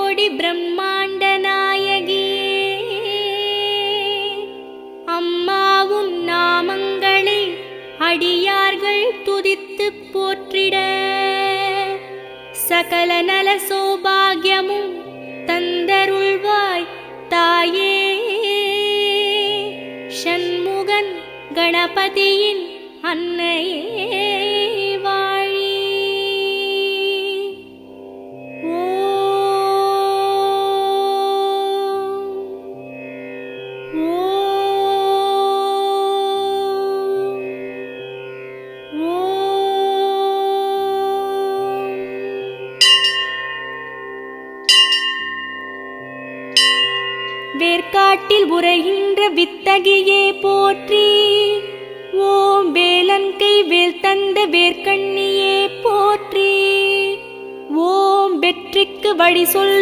கோடி பிரம்மாண்ட நாயகியே, அம்மாவும் நாமங்களை அடியார்கள் துதித்துப் போற்றிட சகல நல சௌபாகியமும் தந்தருள்வாய் தாயே. ஷண்முகன் கணபதியின் அன்னையே வாழி. வேர்க்காட்டில் உரைகின்ற வித்தகியே போற்றி. ஓம் வேலன்கை வேல் தந்த வேர்க்கண்ணியே போற்றி. ஓம் வெற்றிக்கு வழி சொல்லும்